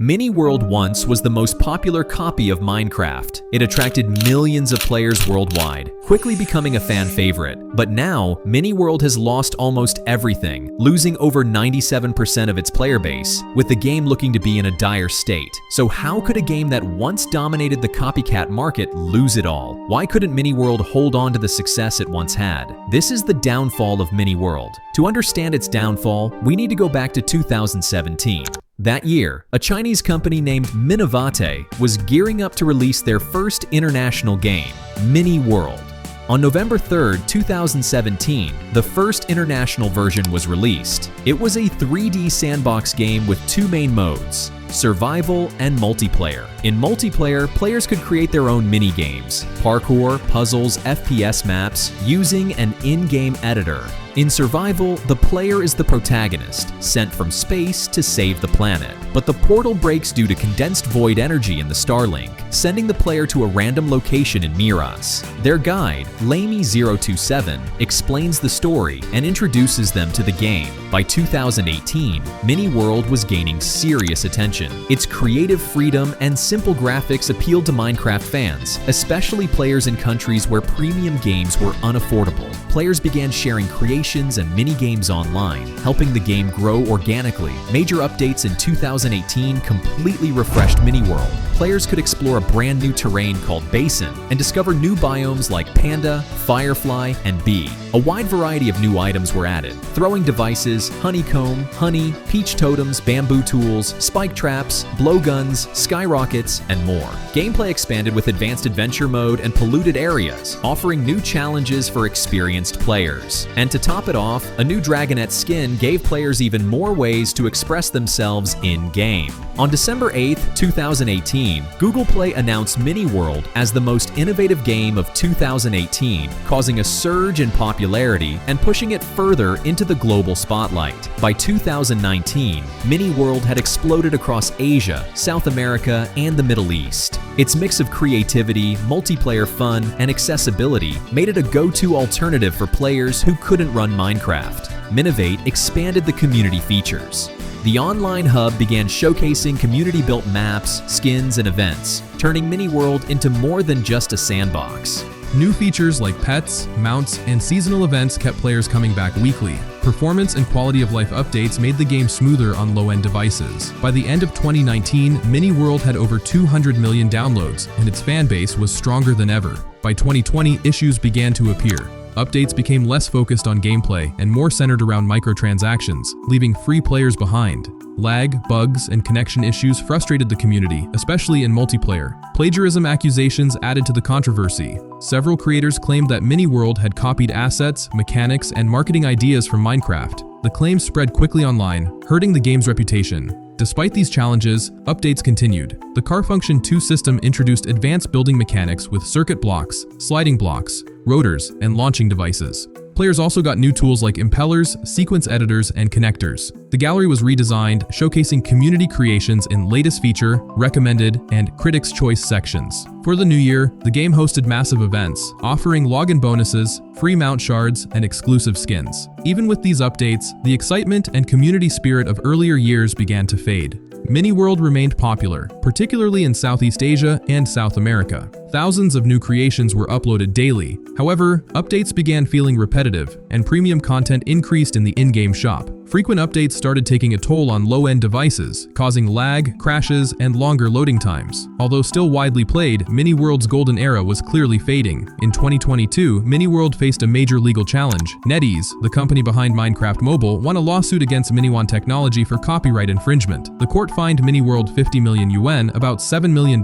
Mini World once was the most popular copy of Minecraft. It attracted millions of players worldwide, quickly becoming a fan favorite. But now, Mini World has lost almost everything, losing over 97% of its player base, with the game looking to be in a dire state. So how could a game that once dominated the copycat market lose it all? Why couldn't Mini World hold on to the success it once had? This is the downfall of Mini World. To understand its downfall, we need to go back to 2017. That year, a Chinese company named Minivate was gearing up to release their first international game, Mini World. On November 3, 2017, the first international version was released. It was a 3D sandbox game with two main modes, survival and multiplayer. In multiplayer, players could create their own mini-games, parkour, puzzles, FPS maps, using an in-game editor. In survival, the player is the protagonist, sent from space to save the planet. But the portal breaks due to condensed void energy in the Starlink, sending the player to a random location in Miras. Their guide, Lamy027, explains the story and introduces them to the game. By 2018, Mini World was gaining serious attention. Its creative freedom and simple graphics appealed to Minecraft fans, especially players in countries where premium games were unaffordable. Players began sharing creations and mini-games online, helping the game grow organically. Major updates in 2018 completely refreshed Mini World. Players could explore a brand new terrain called Basin and discover new biomes like Panda, Firefly, and Bee. A wide variety of new items were added: throwing devices, honeycomb, honey, peach totems, bamboo tools, spike traps, blowguns, skyrockets, and more. Gameplay expanded with advanced adventure mode and polluted areas, offering new challenges for experienced players. And to top it off, a new Dragonette skin gave players even more ways to express themselves in-game. On December 8, 2018, Google Play announced Mini World as the most innovative game of 2018, causing a surge in popularity and pushing it further into the global spotlight. By 2019, Mini World had exploded across Asia, South America, and the Middle East. Its mix of creativity, multiplayer fun, and accessibility made it a go-to alternative for players who couldn't run Minecraft. Minivate expanded the community features. The online hub began showcasing community-built maps, skins, and events, turning Mini World into more than just a sandbox. New features like pets, mounts, and seasonal events kept players coming back weekly. Performance and quality of life updates made the game smoother on low-end devices. By the end of 2019, Mini World had over 200 million downloads, and its fan base was stronger than ever. By 2020, issues began to appear. Updates became less focused on gameplay and more centered around microtransactions, leaving free players behind. Lag, bugs, and connection issues frustrated the community, especially in multiplayer. Plagiarism accusations added to the controversy. Several creators claimed that Mini World had copied assets, mechanics, and marketing ideas from Minecraft. The claims spread quickly online, hurting the game's reputation. Despite these challenges, updates continued. The Car Function 2 system introduced advanced building mechanics with circuit blocks, sliding blocks, rotors, and launching devices. Players also got new tools like impellers, sequence editors, and connectors. The gallery was redesigned, showcasing community creations in latest feature, recommended, and critics' choice sections. For the new year, the game hosted massive events, offering login bonuses, free mount shards, and exclusive skins. Even with these updates, the excitement and community spirit of earlier years began to fade. Mini World remained popular, particularly in Southeast Asia and South America. Thousands of new creations were uploaded daily. However, updates began feeling repetitive, and premium content increased in the in-game shop. Frequent updates started taking a toll on low-end devices, causing lag, crashes, and longer loading times. Although still widely played, Mini World's golden era was clearly fading. In 2022, Mini World faced a major legal challenge. NetEase, the company behind Minecraft Mobile, won a lawsuit against Miniwan Technology for copyright infringement. The court fined Mini World 50 million yuan, about $7 million,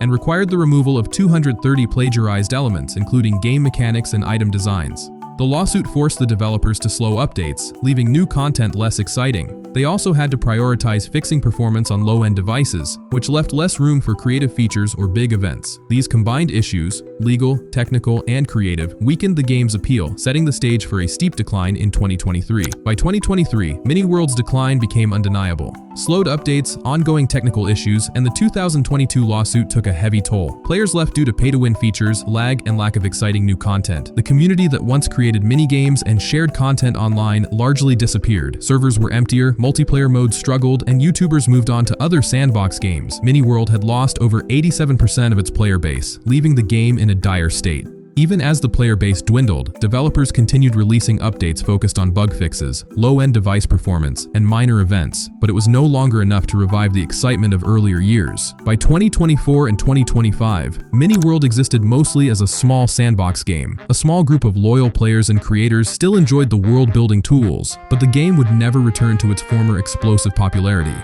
and required the removal of 230 plagiarized elements, including game mechanics and item designs. The lawsuit forced the developers to slow updates, leaving new content less exciting. They also had to prioritize fixing performance on low-end devices, which left less room for creative features or big events. These combined issues, legal, technical, and creative, weakened the game's appeal, setting the stage for a steep decline in 2023. By 2023, Mini World's decline became undeniable. Slowed updates, ongoing technical issues, and the 2022 lawsuit took a heavy toll. Players left due to pay-to-win features, lag, and lack of exciting new content. The community that once created mini-games and shared content online largely disappeared. Servers were emptier, multiplayer modes struggled, and YouTubers moved on to other sandbox games. Mini World had lost over 87% of its player base, leaving the game in a dire state. Even as the player base dwindled, developers continued releasing updates focused on bug fixes, low-end device performance, and minor events, but it was no longer enough to revive the excitement of earlier years. By 2024 and 2025, Mini World existed mostly as a small sandbox game. A small group of loyal players and creators still enjoyed the world-building tools, but the game would never return to its former explosive popularity.